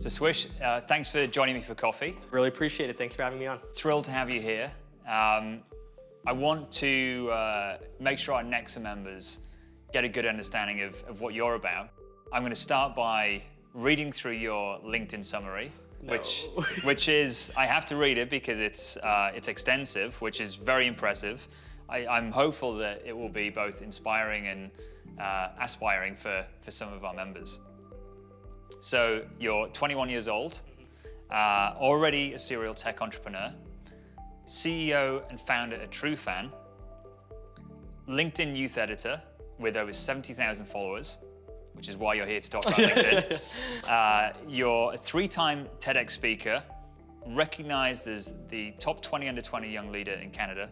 So Swish, thanks for joining me for coffee. Really appreciate it. Thanks for having me on. Thrilled to have you here. I want to make sure our NEKSA members get a good understanding of what you're about. I'm going to start by reading through your LinkedIn summary, which is, I have to read it because it's extensive, which is very impressive. I'm hopeful that it will be both inspiring and aspiring for some of our members. So you're 21 years old, already a serial tech entrepreneur, CEO and founder at TrueFan, LinkedIn youth editor with over 70,000 followers, which is why you're here to talk about LinkedIn. You're a 3-time TEDx speaker, recognized as the top 20 under 20 young leader in Canada.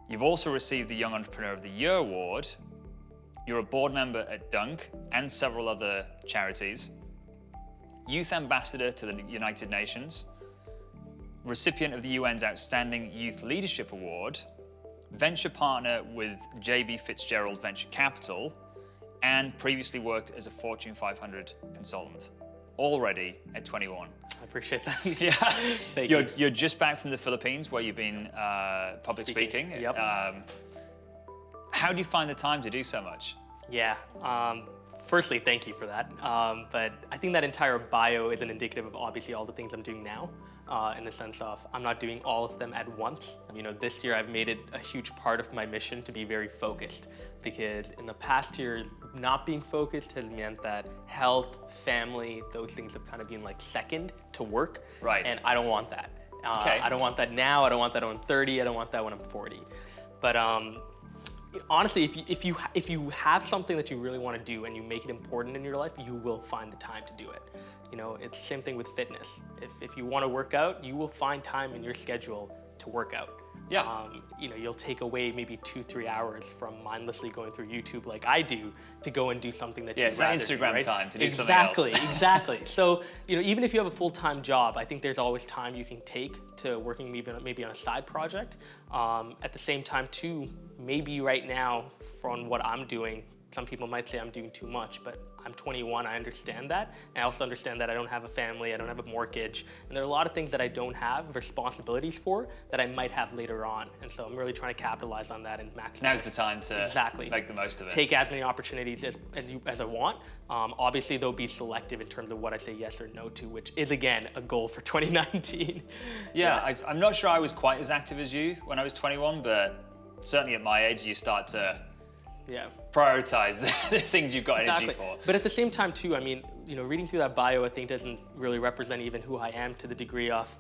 You've also received the Young Entrepreneur of the Year award. You're a board member at Dunk and several other charities. Youth ambassador to the United Nations. Recipient of the UN's Outstanding Youth Leadership Award. Venture partner with JB Fitzgerald Venture Capital. And previously worked as a Fortune 500 consultant. Already at 21. I appreciate that. Yeah. Thank you. You're just back from the Philippines where you've been public speaking. Yep. How do you find the time to do so much? Yeah. Firstly, thank you for that. But I think that entire bio isn't indicative of obviously all the things I'm doing now, in the sense of I'm not doing all of them at once. You know, this year I've made it a huge part of my mission to be very focused, because in the past years, not being focused has meant that health, family, those things have kind of been like second to work. Right. And I don't want that. Okay. I don't want that now. I don't want that when I'm 30. I don't want that when I'm 40. But honestly, if you have something that you really want to do and you make it important in your life, you will find the time to do it. You know, it's the same thing with fitness. If you want to work out, you will find time in your schedule to work out. Yeah. You know, you'll take away maybe 2-3 hours from mindlessly going through YouTube like I do to go and do something that it's rather Instagram do, right? time to do something else. Exactly. So, you know, even if you have a full-time job, I think there's always time you can take to working maybe on a side project. At the same time too, maybe right now from what I'm doing, some people might say I'm doing too much, but I'm 21, I understand that. I also understand that I don't have a family, I don't have a mortgage, and there are a lot of things that I don't have responsibilities for that I might have later on. And so I'm really trying to capitalize on that and maximize. Now's the time to make the most of it. Take as many opportunities as I want. Obviously, they'll be selective in terms of what I say yes or no to, which is again a goal for 2019. Yeah. I'm not sure I was quite as active as you when I was 21, but certainly at my age, you start to prioritize the things you've got energy for. But at the same time too, I mean, you know, reading through that bio, I think doesn't really represent even who I am, to the degree of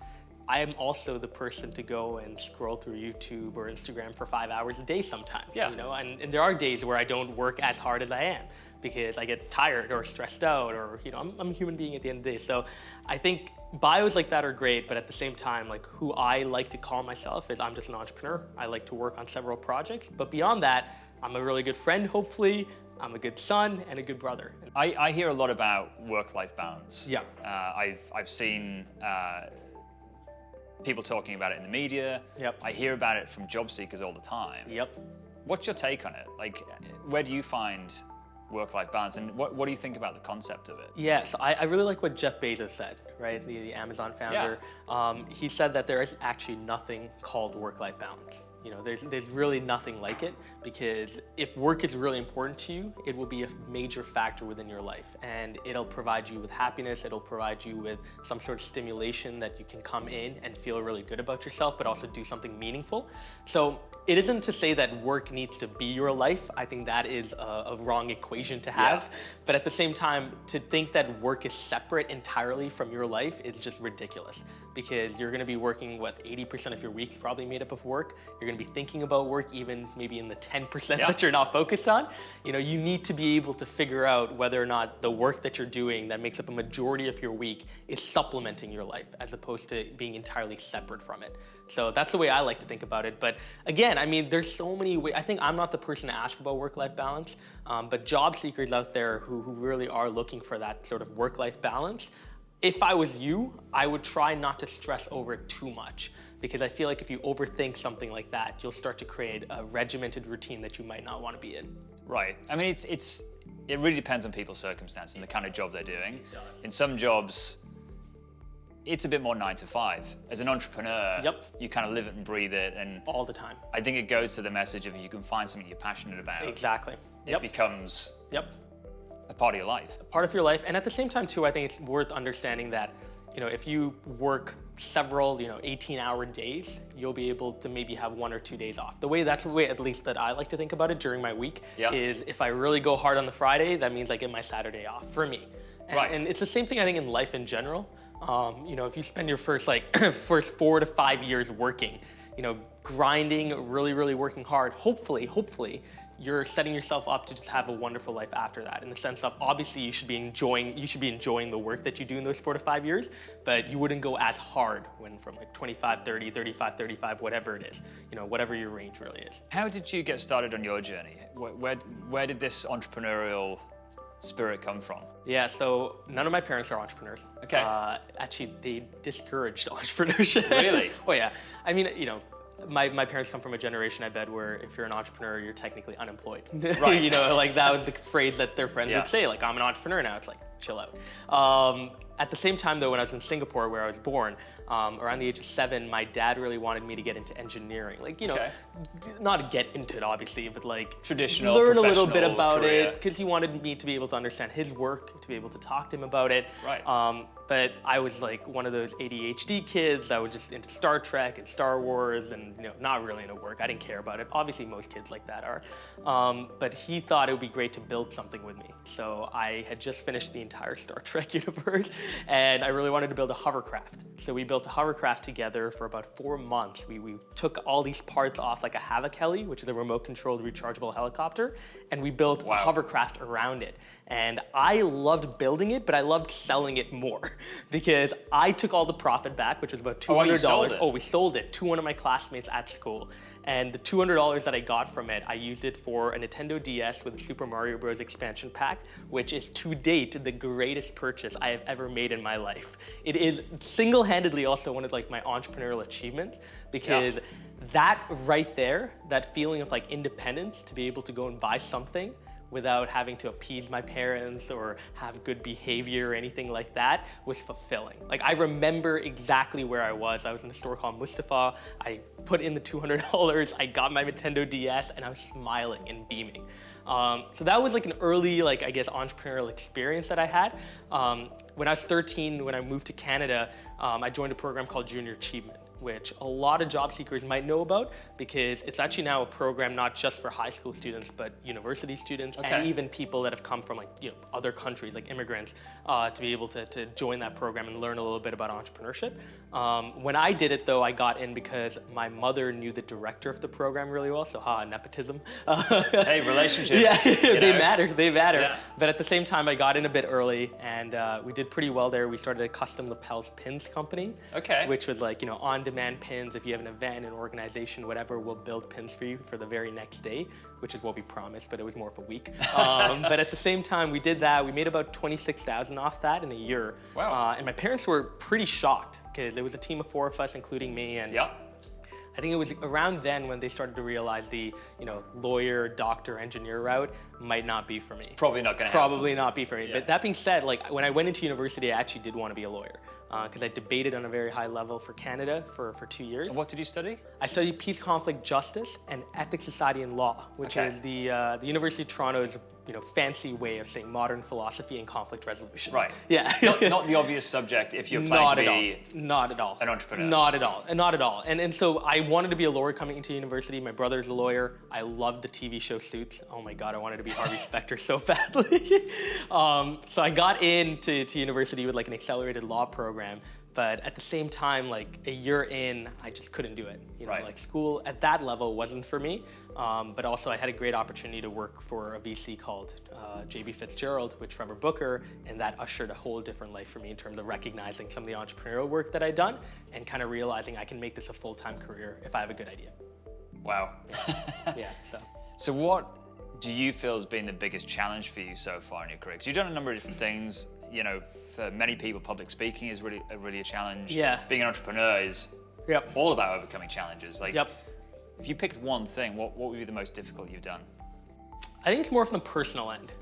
I am also the person to go and scroll through YouTube or Instagram for 5 hours a day sometimes. Yeah. You know, and there are days where I don't work as hard as I am because I get tired or stressed out, or, you know, I'm a human being at the end of the day. So I think bios like that are great, but at the same time, like, who I like to call myself is I'm just an entrepreneur. I like to work on several projects, but beyond that, I'm a really good friend, hopefully. I'm a good son and a good brother. I hear a lot about work-life balance. Yeah. I've seen people talking about it in the media. Yep. I hear about it from job seekers all the time. Yep. What's your take on it? Like, where do you find work-life balance, and what do you think about the concept of it? Yeah, so I really like what Jeff Bezos said, right? The Amazon founder. Yeah. He said that there is actually nothing called work-life balance. You know, there's really nothing like it, because if work is really important to you, it will be a major factor within your life, and it'll provide you with happiness, it'll provide you with some sort of stimulation that you can come in and feel really good about yourself, but also do something meaningful. So it isn't to say that work needs to be your life. I think that is a wrong equation to have. Yeah. But at the same time, to think that work is separate entirely from your life is just ridiculous, because you're gonna be working, 80% of your week's probably made up of work. You're gonna be thinking about work even maybe in the 10% that you're not focused on. You know, you need to be able to figure out whether or not the work that you're doing that makes up a majority of your week is supplementing your life as opposed to being entirely separate from it. So that's the way I like to think about it. But again, I mean, there's so many ways. I think I'm not the person to ask about work-life balance, but job seekers out there who really are looking for that sort of work-life balance, if I was you, I would try not to stress over it too much, because I feel like if you overthink something like that, you'll start to create a regimented routine that you might not want to be in. Right. I mean, it really depends on people's circumstances and the kind of job they're doing. In some jobs, it's a bit more 9 to 5. As an entrepreneur, Yep. you kind of live it and breathe it. And All the time. I think it goes to the message of, if you can find something you're passionate about, Exactly. it becomes Yep. a part of your life. Part of your life. And at the same time too, I think it's worth understanding that, if you work several, 18-hour days, you'll be able to maybe have 1 or 2 days off. That's the way at least that I like to think about it during my week. Yeah. Is if I really go hard on the Friday, that means I get my Saturday off for me. And, Right. and it's the same thing I think in life in general. If you spend your first 4 to 5 years working, grinding, really, really working hard, hopefully, you're setting yourself up to just have a wonderful life after that. In the sense of, obviously, you should be enjoying the work that you do in those 4 to 5 years, but you wouldn't go as hard when from 25, 30, 35, 35, whatever it is, whatever your range really is. How did you get started on your journey? Where did this entrepreneurial spirit come from? Yeah, so none of my parents are entrepreneurs. Okay. Actually, they discouraged entrepreneurship. Really? Oh yeah. I mean, my parents come from a generation, I bet, where if you're an entrepreneur, you're technically unemployed. Right. That was the phrase that their friends would say, I'm an entrepreneur now. It's like, chill out. At the same time, though, when I was in Singapore, where I was born, around the age of 7, my dad really wanted me to get into engineering. Not to get into it, obviously, but traditional, learn a little bit professional about career. it, because he wanted me to be able to understand his work, to be able to talk to him about it. Right. But I was one of those ADHD kids. I was just into Star Trek and Star Wars, and not really into work. I didn't care about it. Obviously, most kids like that are. But he thought it would be great to build something with me. So I had just finished the entire Star Trek universe, and I really wanted to build a hovercraft. So we built a hovercraft together for about 4 months. We took all these parts off like a havoc heli, which is a remote-controlled rechargeable helicopter, and we built a hovercraft around it. And I loved building it, but I loved selling it more because I took all the profit back, which was about $200. you sold it? Oh, we sold it to one of my classmates at school. And the $200 that I got from it, I used it for a Nintendo DS with a Super Mario Bros. Expansion pack, which is to date the greatest purchase I have ever made in my life. It is single-handedly also one of my entrepreneurial achievements, because that right there, that feeling of independence, to be able to go and buy something without having to appease my parents or have good behavior or anything like that, was fulfilling. I remember exactly where I was. I was in a store called Mustafa. I put in the $200, I got my Nintendo DS, and I was smiling and beaming. So that was an early, entrepreneurial experience that I had. When I was 13, when I moved to Canada, I joined a program called Junior Achievement, which a lot of job seekers might know about, because it's actually now a program not just for high school students, but university students and even people that have come from other countries, like immigrants, to be able to join that program and learn a little bit about entrepreneurship. When I did it, though, I got in because my mother knew the director of the program really well, so nepotism. Hey, relationships. Yeah, they matter. Yeah. But at the same time, I got in a bit early, and we did pretty well there. We started a custom lapels pins company, which was on-demand pins. If you have an event, an organization, whatever, we'll build pins for you for the very next day, which is what we promised, but it was more of a week. But at the same time, we did that. We made about $26,000 off that in a year. Wow. And my parents were pretty shocked, because it was a team of 4 of us, including me. And I think it was around then when they started to realize the, lawyer, doctor, engineer route might not be for me. Probably not going to happen. Probably not be for me. But that being said, when I went into university, I actually did want to be a lawyer, because I debated on a very high level for Canada for 2 years. And what did you study? I studied peace, conflict, justice, and ethics, society, and law, which is the University of Toronto's fancy way of saying modern philosophy and conflict resolution. Right. Yeah. not the obvious subject if you're planning to be not at all an entrepreneur. Not at all. And so I wanted to be a lawyer coming into university. My brother's a lawyer. I loved the TV show Suits. Oh my God, I wanted to be Harvey Specter so badly. So I got into university with an accelerated law program. But at the same time, a year in, I just couldn't do it. School at that level wasn't for me. But also I had a great opportunity to work for a VC called JB Fitzgerald with Trevor Booker, and that ushered a whole different life for me in terms of recognizing some of the entrepreneurial work that I'd done and kind of realizing I can make this a full-time career if I have a good idea. Wow. Yeah, So what do you feel has been the biggest challenge for you so far in your career? Because you've done a number of different things. For many people, public speaking is really a challenge. Yeah. Being an entrepreneur is all about overcoming challenges. If you picked one thing, what would be the most difficult you've done? I think it's more from the personal end.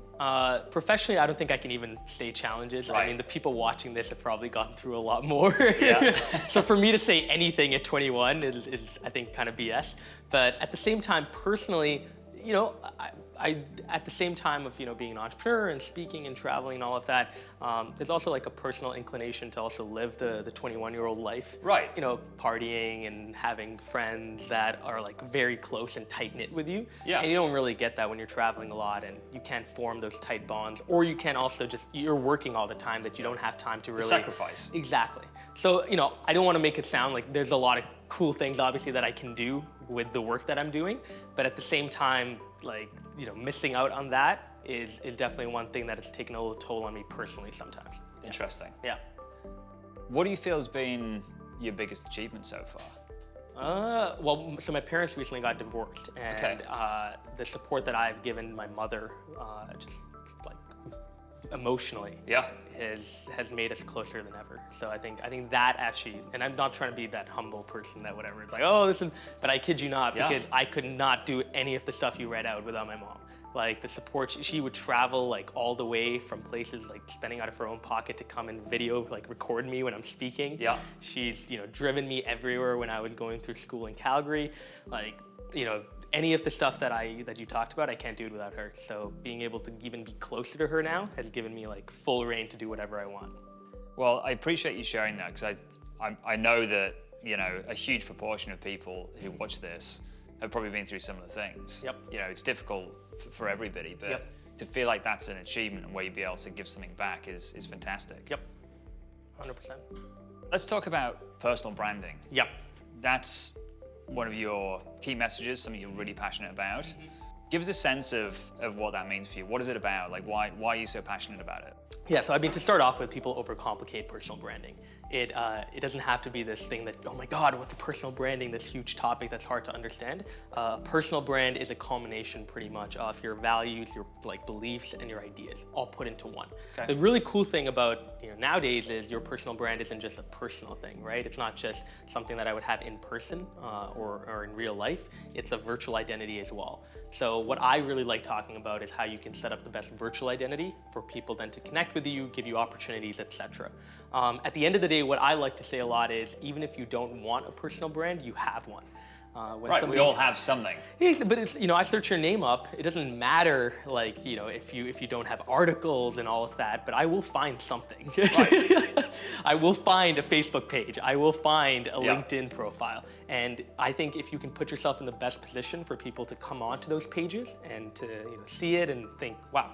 Professionally, I don't think I can even say challenges. Right. I mean, the people watching this have probably gone through a lot more. Yeah. So for me to say anything at 21 is I think, kind of BS. But at the same time, personally, you know, I at the same time of, you know, being an entrepreneur and speaking and traveling and all of that, there's also like a personal inclination to also live the 21-year-old life. Right. You know, partying and having friends that are like very close and tight-knit with you. Yeah. And you don't really get that when you're traveling a lot, and you can't form those tight bonds, or you can also just, you're working all the time that you don't have time to really... Sacrifice. Exactly. So, you know, I don't want to make it sound like there's a lot of cool things, obviously, that I can do with the work that I'm doing, but at the same time, like, you know, missing out on that is definitely one thing that has taken a little toll on me personally sometimes. Interesting. Yeah. What do you feel has been your biggest achievement so far? Well, so my parents recently got divorced, and Okay. The support that I've given my mother, just like emotionally, Yeah. has made us closer than ever. So I think that actually, and I'm not trying to be that humble person that whatever, it's like, oh, this is, but I kid you not, Yeah. because I could not do any of the stuff you read out without my mom. Like the support, she would travel like all the way from places, like spending out of her own pocket to come and video, like record me when I'm speaking. Yeah. She's, you know, driven me everywhere when I was going through school in Calgary. Like, you know, any of the stuff that you talked about, I can't do it without her. So being able to even be closer to her now has given me like full reign to do whatever I want. Well, I appreciate you sharing that, because I know that, you know, a huge proportion of people who watch this have probably been through similar things. Yep. You know, it's difficult for everybody, but Yep. to feel like that's an achievement and where you'd be able to give something back is fantastic. Yep, 100%. Let's talk about personal branding. Yep. That's one of your key messages, something you're really passionate about. Give us a sense of what that means for you. What is it about? Like, why are you so passionate about it? Yeah, so I mean, to start off with, people overcomplicate personal branding. It doesn't have to be this thing that, oh my God, what's personal branding, this huge topic that's hard to understand. Personal brand is a culmination pretty much of your values, your like beliefs, and your ideas, all put into one. Okay. The really cool thing about, you know, nowadays is your personal brand isn't just a personal thing, right? It's not just something that I would have in person or in real life. It's a virtual identity as well. So what I really like talking about is how you can set up the best virtual identity for people then to connect with you, give you opportunities, etc. At the end of the day, what I like to say a lot is, even if you don't want a personal brand, you have one. Right, we all have something. Yeah, but it's, you know, I search your name up. It doesn't matter, like, you know, if you don't have articles and all of that, but I will find something. Right. I will find a Facebook page. I will find a Yeah. LinkedIn profile. And I think if you can put yourself in the best position for people to come onto those pages and to, you know, see it and think, wow,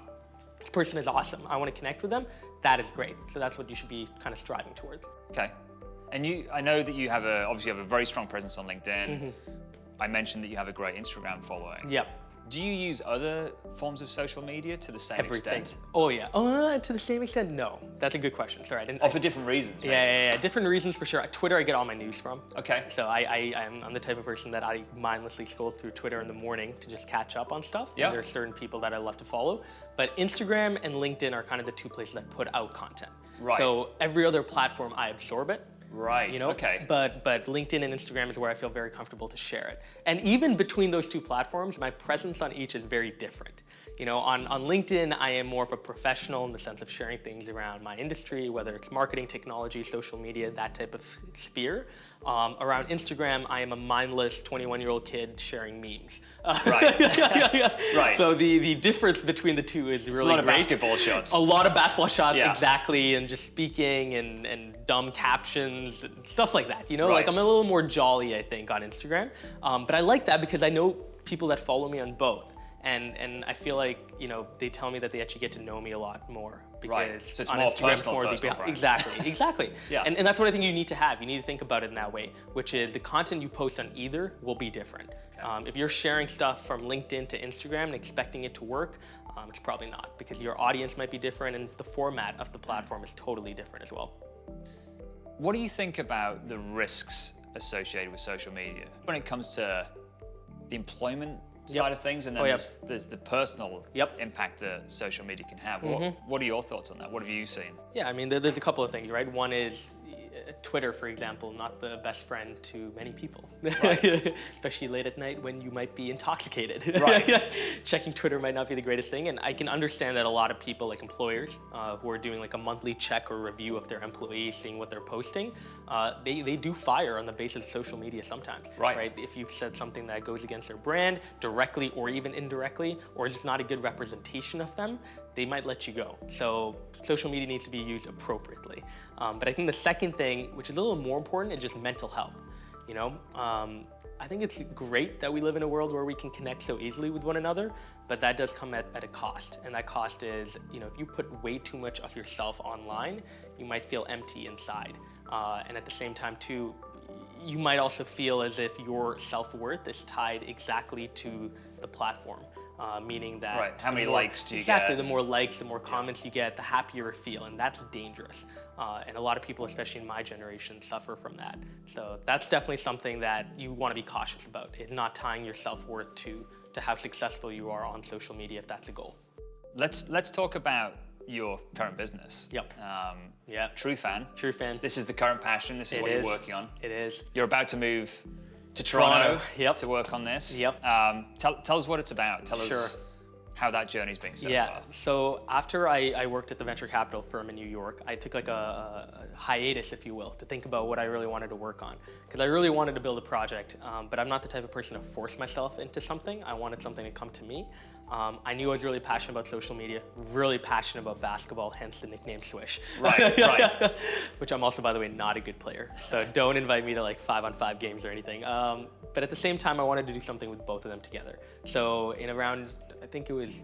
this person is awesome, I want to connect with them, that is great. So that's what you should be kind of striving towards. Okay. And I know that you have obviously have a very strong presence on LinkedIn. Mm-hmm. I mentioned that you have a great Instagram following. Yep. Do you use other forms of social media to the same Everything. extent? Oh yeah. To the same extent, no. That's a good question. Sorry, I didn't. Or for different reasons, maybe? Yeah. Different reasons for sure. Twitter, I get all my news from. Okay. So I'm the type of person that I mindlessly scroll through Twitter in the morning to just catch up on stuff. Yeah. And there are certain people that I love to follow. But Instagram and LinkedIn are kind of the two places I put out content. Right. So every other platform, I absorb it. Right, You know, okay. But LinkedIn and Instagram is where I feel very comfortable to share it. And even between those two platforms, my presence on each is very different. You know, on LinkedIn, I am more of a professional in the sense of sharing things around my industry, whether it's marketing, technology, social media, that type of sphere. Around Instagram, I am a mindless 21-year-old kid sharing memes. Right. Right. So the difference between the two is really It's a lot of great. basketball shots. A lot of basketball shots, Yeah. exactly, and just speaking and dumb captions, and stuff like that. You know, Right. like I'm a little more jolly, I think, on Instagram. But I like that because I know people that follow me on both. And I feel like, you know, they tell me that they actually get to know me a lot more. Because Right. So it's on more Instagram, personal brand. Exactly. Yeah. And that's what I think you need to have. You need to think about it in that way, which is the content you post on either will be different. Okay. If you're sharing stuff from LinkedIn to Instagram and expecting it to work, it's probably not, because your audience might be different and the format of the platform is totally different as well. What do you think about the risks associated with social media when it comes to the employment side of things, and then there's the personal impact that social media can have? What are your thoughts on that? What have you seen? Yeah, I mean, there's a couple of things, right? One is, Twitter, for example, not the best friend to many people, Right. especially late at night when you might be intoxicated. Right. Checking Twitter might not be the greatest thing, and I can understand that a lot of people, like employers, who are doing like a monthly check or review of their employees, seeing what they're posting, they do fire on the basis of social media sometimes. Right. If you've said something that goes against their brand directly or even indirectly, or is just not a good representation of them, they might let you go. So social media needs to be used appropriately. But I think the second thing, which is a little more important, is just mental health. I think it's great that we live in a world where we can connect so easily with one another, but that does come at a cost. And that cost is, if you put way too much of yourself online, you might feel empty inside. And at the same time too, you might also feel as if your self-worth is tied exactly to the platform. Meaning that Right. How many likes do you exactly, get? the more likes, the more comments you get, the happier you feel, and that's dangerous. And a lot of people, especially in my generation, suffer from that. So that's definitely something that you want to be cautious about, is not tying your self-worth to how successful you are on social media, if that's a goal. Let's talk about your current business. Yep. Yeah. TrueFan. TrueFan. This is the current passion. This is what you're working on. It is. You're about to move to Toronto, Yep. to work on this. Yep. Tell us what it's about. Tell Sure. us how that journey's been so Yeah, far. so after I worked at the venture capital firm in New York, I took like a hiatus, if you will, to think about what I really wanted to work on. Because I really wanted to build a project, but I'm not the type of person to force myself into something. I wanted something to come to me. I knew I was really passionate about social media, really passionate about basketball, hence the nickname Swish. Right, right. Which I'm also, by the way, not a good player. So don't invite me to like 5-on-5 games or anything. But at the same time, I wanted to do something with both of them together. So in around, I think it was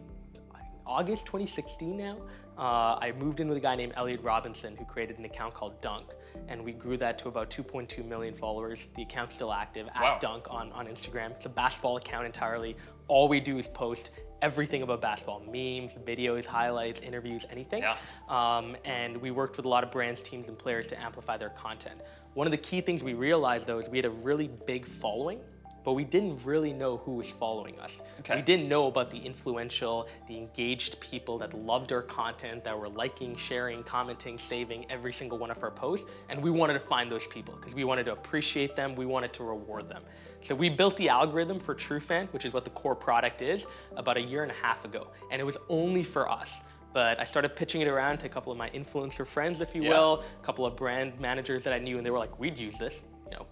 August 2016 now, I moved in with a guy named Elliot Robinson who created an account called Dunk, and we grew that to about 2.2 million followers. The account's still active, Wow. @Dunk on Instagram. It's a basketball account entirely. All we do is post everything about basketball, memes, videos, highlights, interviews, anything. Yeah. And we worked with a lot of brands, teams, and players to amplify their content. One of the key things we realized though is we had a really big following, but we didn't really know who was following us. Okay. We didn't know about the influential, the engaged people that loved our content, that were liking, sharing, commenting, saving every single one of our posts. And we wanted to find those people because we wanted to appreciate them, we wanted to reward them. So we built the algorithm for TrueFan, which is what the core product is, about 1.5 years ago. And it was only for us. But I started pitching it around to a couple of my influencer friends, if you will, a couple of brand managers that I knew, and they were like, we'd use this.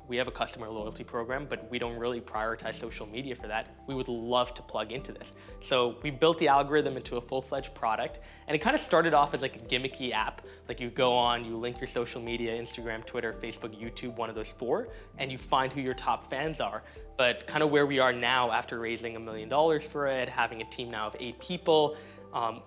We have a customer loyalty program, but we don't really prioritize social media for that. We would love to plug into this. So we built the algorithm into a full-fledged product, and it kind of started off as like a gimmicky app. Like you go on, you link your social media, Instagram, Twitter, Facebook, YouTube, one of those 4, and you find who your top fans are. But kind of where we are now after raising $1 million for it, having a team now of 8 people,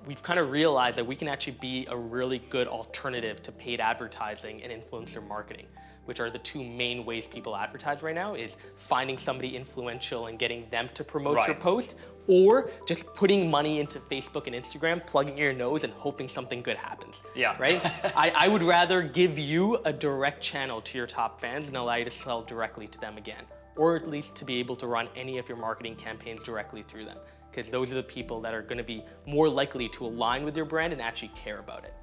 we've kind of realized that we can actually be a really good alternative to paid advertising and influencer marketing, which are the 2 main ways people advertise right now, is finding somebody influential and getting them to promote your Right. post, or just putting money into Facebook and Instagram, plugging your nose and hoping something good happens. Yeah. Right? I would rather give you a direct channel to your top fans and allow you to sell directly to them again, or at least to be able to run any of your marketing campaigns directly through them, because those are the people that are going to be more likely to align with your brand and actually care about it.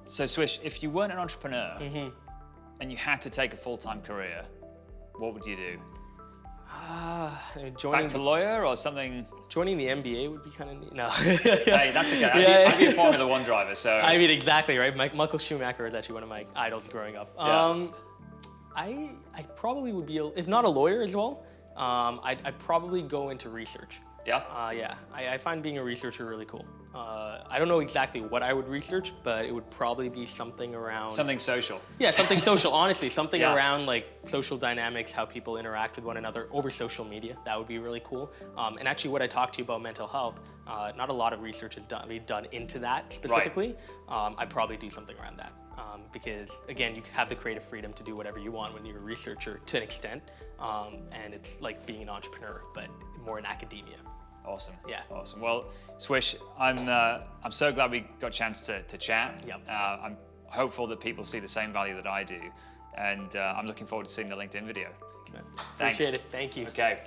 So Swish, if you weren't an entrepreneur and you had to take a full-time career, what would you do? Back to lawyer or something? Joining the NBA would be kind of neat. No. Hey, that's okay. I'd be a Formula One driver, so. I mean, exactly, right? Michael Schumacher is actually one of my idols growing up. Yeah. I probably would be, if not a lawyer as well, I'd probably go into research. Yeah? Yeah, I find being a researcher really cool. I don't know exactly what I would research, but it would probably be something around... Something social. Yeah, something social, honestly. Something Yeah. around like social dynamics, how people interact with one another over social media. That would be really cool. And actually what I talked to you about mental health, not a lot of research is done into that specifically. Right. I'd probably do something around that. Because again, you have the creative freedom to do whatever you want when you're a researcher to an extent. And it's like being an entrepreneur, but more in academia. Awesome. Yeah. Awesome. Well, Swish, I'm so glad we got a chance to chat. Yep. I'm hopeful that people see the same value that I do, and I'm looking forward to seeing the LinkedIn video. Appreciate Thanks. it. Thank you. Okay.